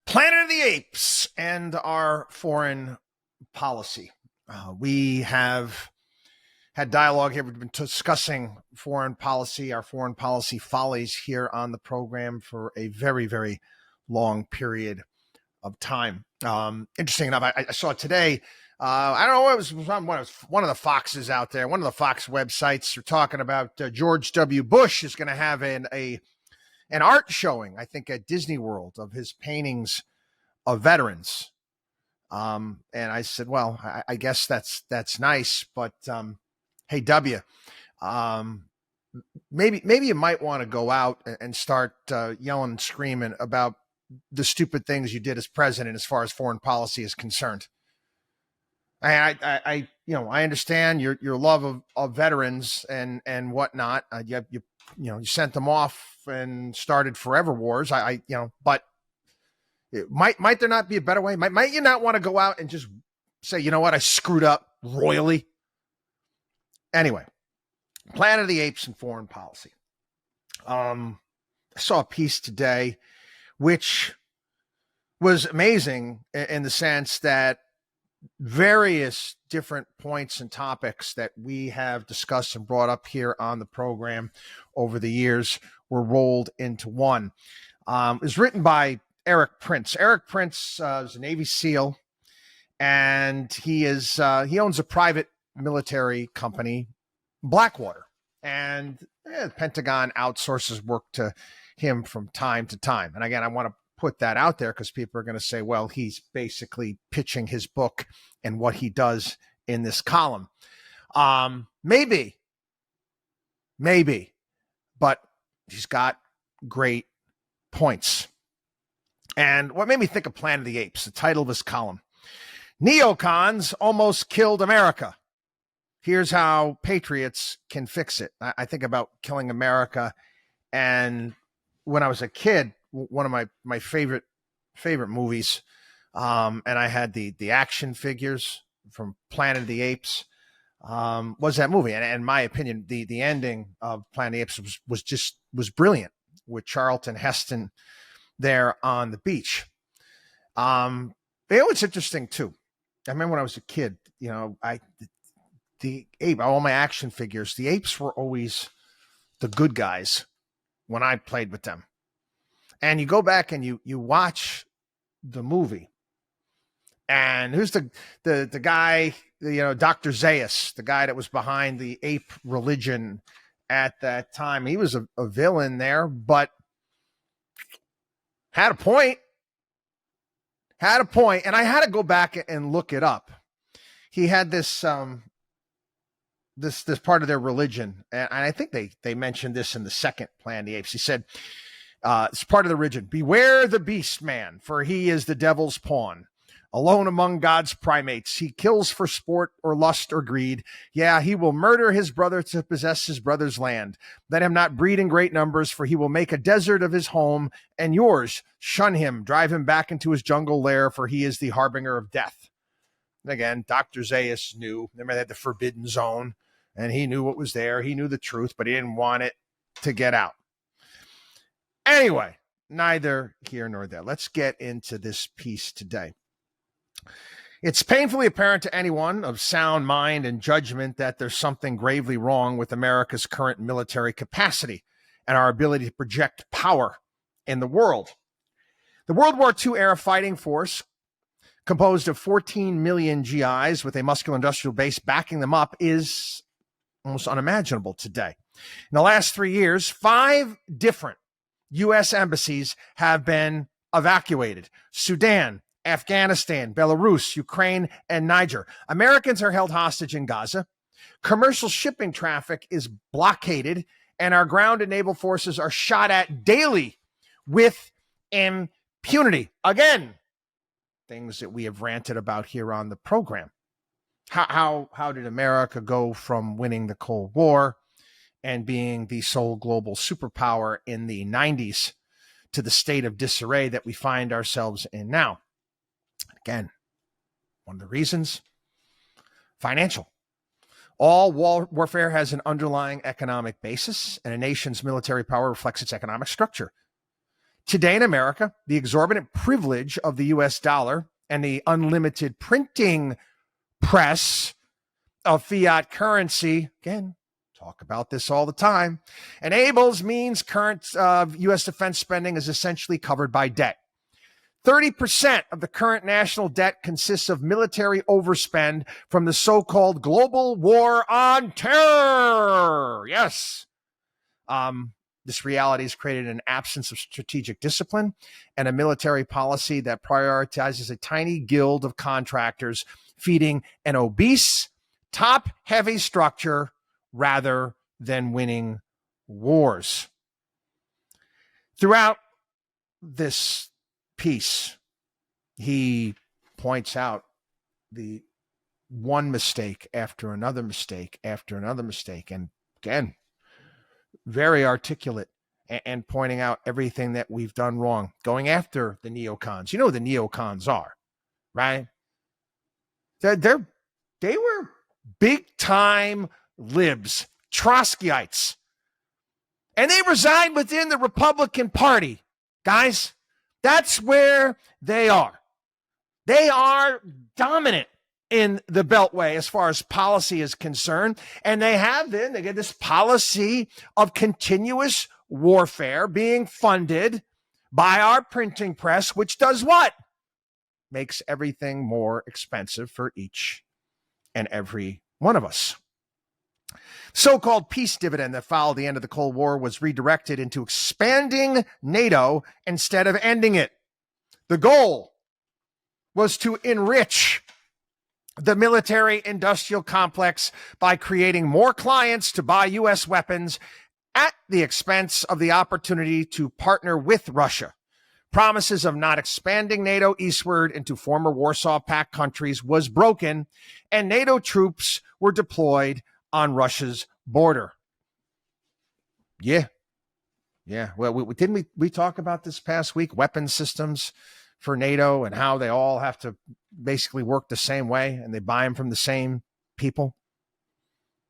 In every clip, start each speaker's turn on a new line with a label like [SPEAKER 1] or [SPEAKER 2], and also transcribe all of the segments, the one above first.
[SPEAKER 1] Planet of the Apes and our foreign policy. We have had dialogue here. We've been discussing foreign policy, our foreign policy follies here on the program for a very, very long period of time. Interesting enough, I saw today, I don't know, it was one of the Foxes out there, one of the Fox websites are talking about George W. Bush is going to have an art showing, I think, at Disney World of his paintings of veterans. And I said, well, I guess that's nice, but hey, W, maybe you might want to go out and start yelling and screaming about the stupid things you did as president as far as foreign policy is concerned. I understand your love of veterans and whatnot. You sent them off and started forever wars. But might there not be a better way? Might you not want to go out and just say, you know what, I screwed up royally? Anyway, Planet of the Apes and foreign policy. I saw a piece today which was amazing in the sense that various different points and topics that we have discussed and brought up here on the program over the years were rolled into one. It was written by Eric Prince. Eric Prince is a Navy SEAL, and he owns a private military company, Blackwater, and the Pentagon outsources work to him from time to time. And again, I want to put that out there because people are going to say, well, he's basically pitching his book and what he does in this column. Maybe, but he's got great points. And what made me think of Planet of the Apes, the title of his column, Neocons Almost Killed America. Here's how patriots can fix it. I think about killing America. And when I was a kid, one of my favorite movies, and I had the action figures from Planet of the Apes, was that movie. And in my opinion, the ending of Planet of the Apes was brilliant with Charlton Heston there on the beach. It's interesting too. I remember when I was a kid, all my action figures, the apes were always the good guys when I played with them. And you go back and you watch the movie, and who's the guy, Dr. Zaius, the guy that was behind the ape religion at that time. He was a villain there, but had a point. And I had to go back and look it up. He had this this part of their religion, and I think they mentioned this in the second Planet of the Apes. He said, it's part of the religion. Beware the beast man, for he is the devil's pawn. Alone among God's primates, he kills for sport or lust or greed. Yeah, he will murder his brother to possess his brother's land. Let him not breed in great numbers, for he will make a desert of his home and yours. Shun him, drive him back into his jungle lair, for he is the harbinger of death. And again, Dr. Zaius knew. Remember, they had the forbidden zone, and he knew what was there. He knew the truth, but he didn't want it to get out. Anyway, neither here nor there. Let's get into this piece today. It's painfully apparent to anyone of sound mind and judgment that there's something gravely wrong with America's current military capacity and our ability to project power in the world. The World War II era fighting force, composed of 14 million GIs with a muscular industrial base backing them up, is almost unimaginable today. In the last 3 years, 5 different U.S. embassies have been evacuated. Sudan, Afghanistan, Belarus, Ukraine, and Niger. Americans are held hostage in Gaza. Commercial shipping traffic is blockaded, and our ground and naval forces are shot at daily with impunity. Again, things that we have ranted about here on the program. How did America go from winning the Cold War and being the sole global superpower in the 90s to the state of disarray that we find ourselves in now? Again, one of the reasons, financial. All warfare has an underlying economic basis, and a nation's military power reflects its economic structure. Today in America, the exorbitant privilege of the US dollar and the unlimited printing press of fiat currency, again, talk about this all the time, means current U.S. defense spending is essentially covered by debt. 30% of the current national debt consists of military overspend from the so-called global war on terror. Yes. This reality has created an absence of strategic discipline and a military policy that prioritizes a tiny guild of contractors feeding an obese, top-heavy structure rather than winning wars. Throughout this piece, he points out the one mistake after another mistake after another mistake. And again, very articulate and pointing out everything that we've done wrong, going after the neocons. You know who the neocons are, right? They were big-time libs, Trotskyites. And they reside within the Republican Party, guys. That's where they are. They are dominant in the Beltway as far as policy is concerned. And they get this policy of continuous warfare being funded by our printing press, which does what? Makes everything more expensive for each and every one of us. So-called peace dividend that followed the end of the Cold War was redirected into expanding NATO instead of ending it. The goal was to enrich the military-industrial complex by creating more clients to buy U.S. weapons at the expense of the opportunity to partner with Russia. Promises of not expanding NATO eastward into former Warsaw Pact countries was broken, and NATO troops were deployed on Russia's border. Yeah. Well, didn't we talk about this past week, weapon systems for NATO and how they all have to basically work the same way and they buy them from the same people?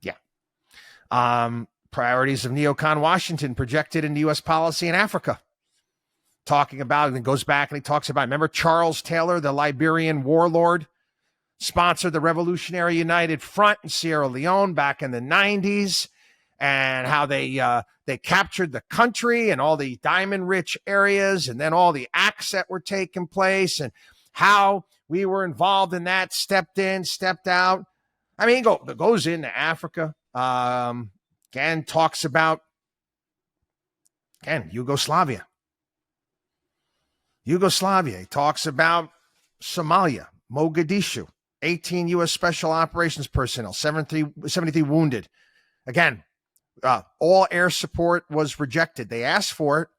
[SPEAKER 1] Yeah. Priorities of neocon Washington projected into U.S. policy in Africa. Talking about, and then goes back and he talks about, remember Charles Taylor, the Liberian warlord, sponsored the Revolutionary United Front in Sierra Leone back in the 90s, and how they captured the country and all the diamond-rich areas, and then all the acts that were taking place, and how we were involved in that, stepped in, stepped out. I mean, goes into Africa, again, talks about, again, Yugoslavia. He talks about Somalia, Mogadishu, 18 U.S. Special Operations personnel, 73 wounded. Again, all air support was rejected. They asked for it.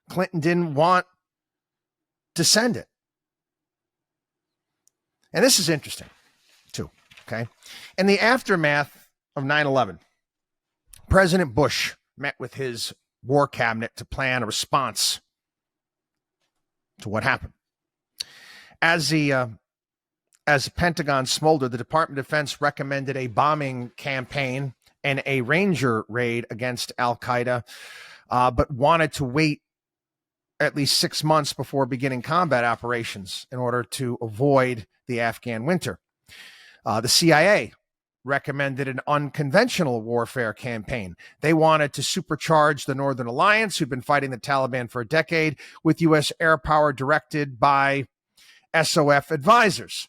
[SPEAKER 1] Clinton didn't want to send it. And this is interesting, too, okay? In the aftermath of 9/11, President Bush met with his war cabinet to plan a response to what happened. As the Pentagon smoldered, the Department of Defense recommended a bombing campaign and a Ranger raid against Al-Qaeda, but wanted to wait at least 6 months before beginning combat operations in order to avoid the Afghan winter. The CIA recommended an unconventional warfare campaign. They wanted to supercharge the Northern Alliance, who'd been fighting the Taliban for a decade, with U.S. air power directed by SOF advisors.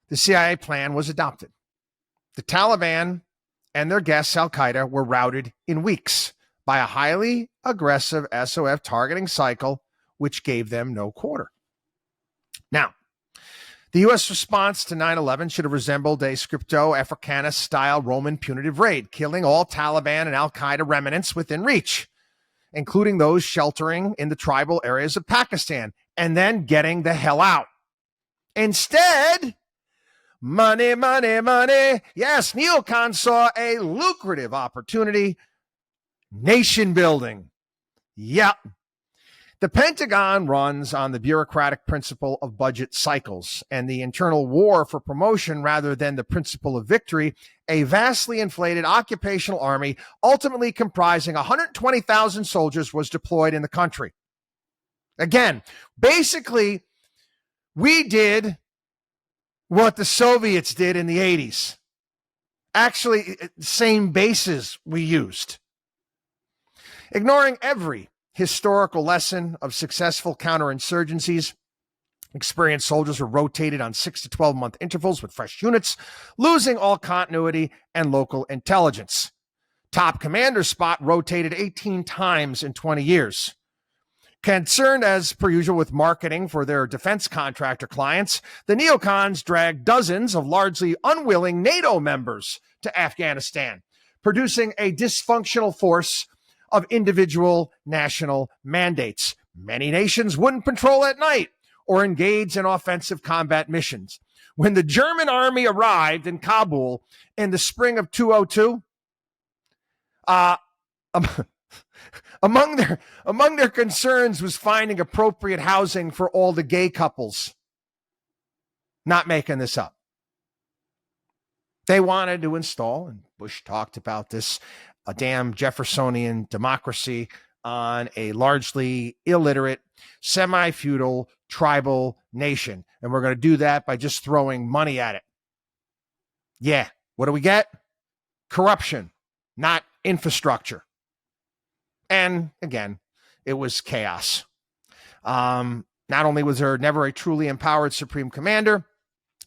[SPEAKER 1] The CIA plan was adopted. The Taliban and their guests, Al-Qaeda, were routed in weeks by a highly aggressive SOF targeting cycle, which gave them no quarter. Now, the U.S. response to 9/11 should have resembled a Scripto Africanus-style Roman punitive raid, killing all Taliban and Al-Qaeda remnants within reach, including those sheltering in the tribal areas of Pakistan, and then getting the hell out. Instead, money. Yes, neocons saw a lucrative opportunity. Nation building. Yep. The Pentagon runs on the bureaucratic principle of budget cycles and the internal war for promotion rather than the principle of victory. A vastly inflated occupational army, ultimately comprising 120,000 soldiers, was deployed in the country. Again, basically, we did what the Soviets did in the 80s. Actually, same bases we used. Ignoring every historical lesson of successful counterinsurgencies, experienced soldiers were rotated on 6 to 12-month intervals with fresh units, losing all continuity and local intelligence. Top commander spot rotated 18 times in 20 years. Concerned, as per usual, with marketing for their defense contractor clients, the neocons dragged dozens of largely unwilling NATO members to Afghanistan, producing a dysfunctional force of individual national mandates. Many nations wouldn't patrol at night or engage in offensive combat missions. When the German army arrived in Kabul in the spring of 2002, among their concerns was finding appropriate housing for all the gay couples. Not making this up. They wanted to install, and Bush talked about this, a damn Jeffersonian democracy on a largely illiterate, semi-feudal, tribal nation. And we're going to do that by just throwing money at it. Yeah. What do we get? Corruption, not infrastructure. And again, it was chaos. Not only was there never a truly empowered supreme commander,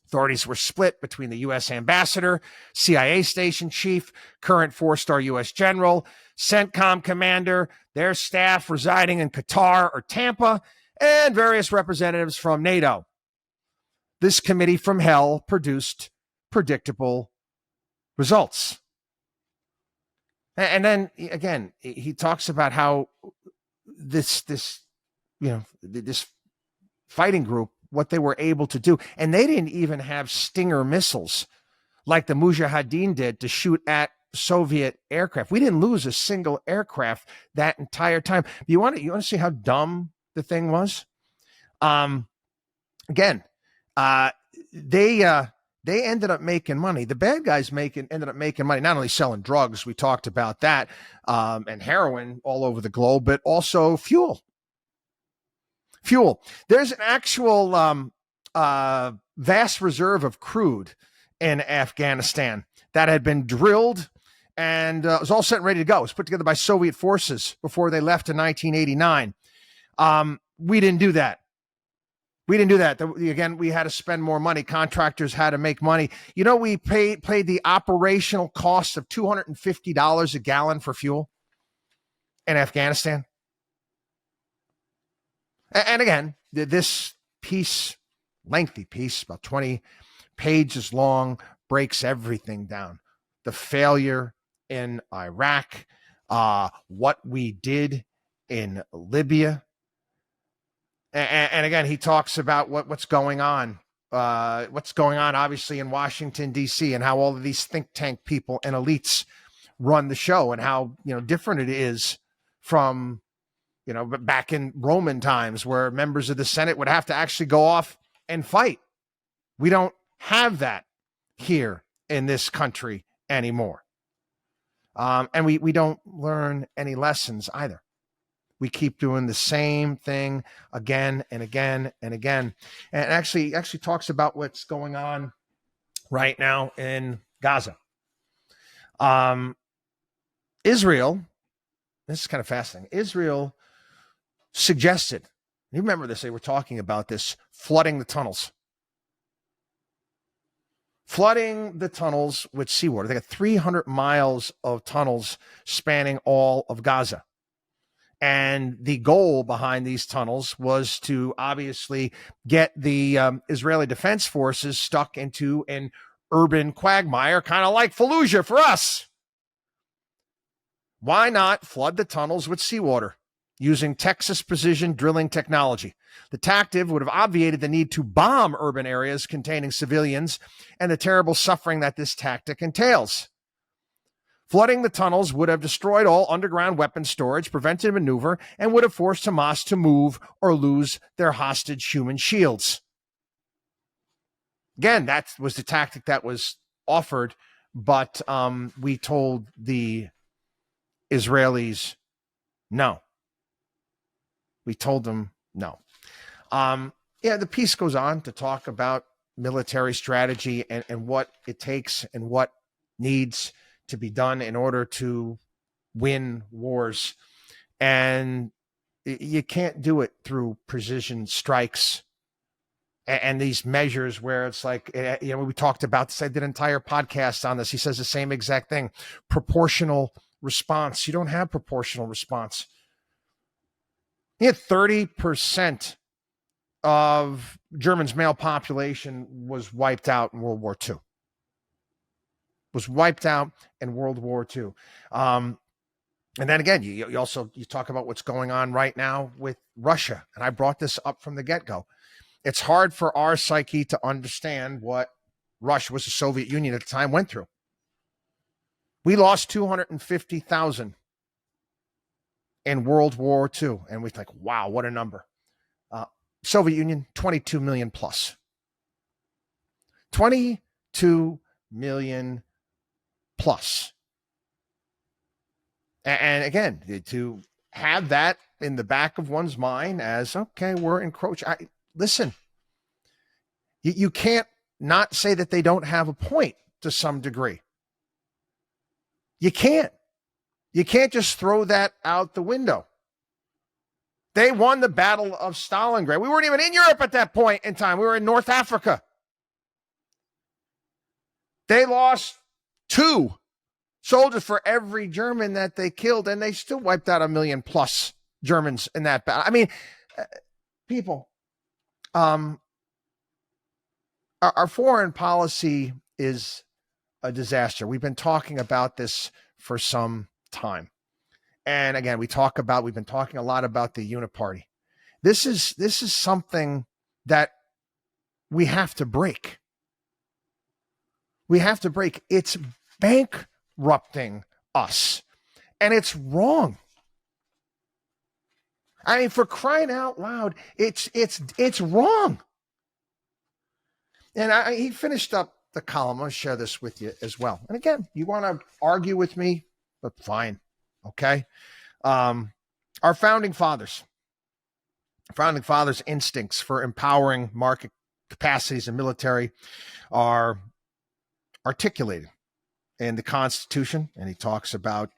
[SPEAKER 1] authorities were split between the U.S. ambassador, CIA station chief, current four-star U.S. general, CENTCOM commander, their staff residing in Qatar or Tampa, and various representatives from NATO. This committee from hell produced predictable results. And then again, he talks about how this fighting group, what they were able to do, and they didn't even have Stinger missiles like the Mujahideen did to shoot at Soviet aircraft. We didn't lose a single aircraft that entire time. You want to see how dumb the thing was? They ended up making money. The bad guys ended up making money, not only selling drugs, we talked about that, and heroin all over the globe, but also fuel. There's an actual vast reserve of crude in Afghanistan that had been drilled and was all set and ready to go. It was put together by Soviet forces before they left in 1989. We didn't do that. Again, we had to spend more money. Contractors had to make money. You know, we paid the operational cost of $250 a gallon for fuel in Afghanistan. And again, this piece, lengthy piece, about 20 pages long, breaks everything down. The failure in Iraq, what we did in Libya. And again, he talks about what's going on. Obviously, in Washington, D.C., and how all of these think tank people and elites run the show, and how different it is from back in Roman times, where members of the Senate would have to actually go off and fight. We don't have that here in this country anymore, and we don't learn any lessons either. We keep doing the same thing again and again and again. And actually talks about what's going on right now in Gaza. Israel, this is kind of fascinating. Israel suggested, you remember this, they were talking about this, flooding the tunnels. Flooding the tunnels with seawater. They got 300 miles of tunnels spanning all of Gaza. And the goal behind these tunnels was to obviously get the Israeli Defense Forces stuck into an urban quagmire, kind of like Fallujah for us. Why not flood the tunnels with seawater using Texas precision drilling technology? The tactic would have obviated the need to bomb urban areas containing civilians and the terrible suffering that this tactic entails. Flooding the tunnels would have destroyed all underground weapon storage, prevented maneuver, and would have forced Hamas to move or lose their hostage human shields. Again, that was the tactic that was offered, but we told the Israelis no. We told them No. Yeah, the piece goes on to talk about military strategy and what it takes and what needs to be done in order to win wars. And you can't do it through precision strikes and these measures where it's like, we talked about this. I did an entire podcast on this. He says the same exact thing. Proportional response. You don't have proportional response. He had 30% of Germany's male population was wiped out in World War II. Was wiped out in World War II. And then again, you also talk about what's going on right now with Russia. And I brought this up from the get-go. It's hard for our psyche to understand what Russia, was the Soviet Union at the time, went through. We lost 250,000 in World War II. And we think, wow, what a number. Soviet Union, 22 million plus. 22 million plus. And again, to have that in the back of one's mind as, okay, we're encroaching. Listen, you can't not say that they don't have a point to some degree. You can't. You can't just throw that out the window. They won the Battle of Stalingrad. We weren't even in Europe at that point in time. We were in North Africa. They lost 2 soldiers for every German that they killed, and they still wiped out 1 million plus Germans in that battle. I mean, people, our foreign policy is a disaster. We've been talking about this for some time. And again, we've been talking a lot about the uniparty. This is something that we have to break. We have to break. It's bankrupting us. And it's wrong. I mean, for crying out loud, it's wrong. And he finished up the column. I'm going to share this with you as well. And again, you want to argue with me, but fine. Okay. Our founding fathers' instincts for empowering market capacities and military are articulated in the Constitution. And he talks about,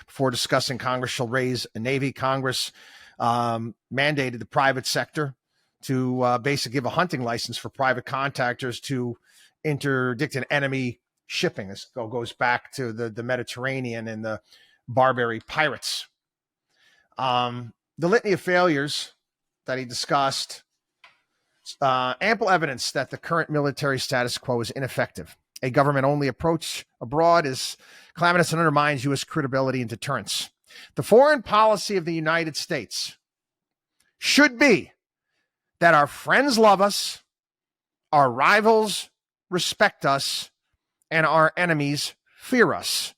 [SPEAKER 1] before discussing Congress shall raise a Navy, Congress mandated the private sector to basically give a hunting license for private contractors to interdict an enemy shipping. This goes back to the Mediterranean and the Barbary pirates. The litany of failures that he discussed, ample evidence that the current military status quo is ineffective. A government-only approach abroad is calamitous and undermines U.S. credibility and deterrence. The foreign policy of the United States should be that our friends love us, our rivals respect us, and our enemies fear us.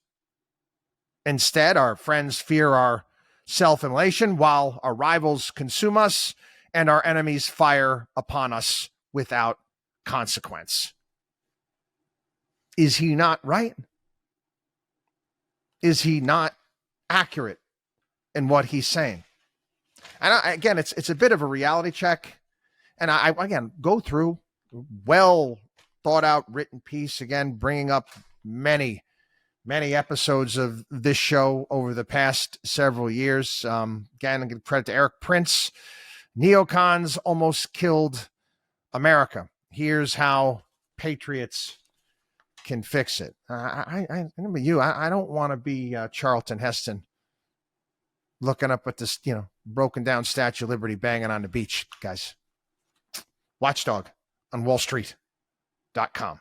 [SPEAKER 1] Instead, our friends fear our self-immolation while our rivals consume us and our enemies fire upon us without consequence. Is he not right? Is he not accurate in what he's saying? And again, it's a bit of a reality check. And I again, go through well thought out written piece, again, bringing up many episodes of this show over the past several years. Again, I give credit to Eric Prince. Neocons almost killed America. Here's how patriots can fix it. I remember you. I don't want to be Charlton Heston looking up at this, broken down Statue of Liberty banging on the beach, guys. WatchDog on WallStreet.com.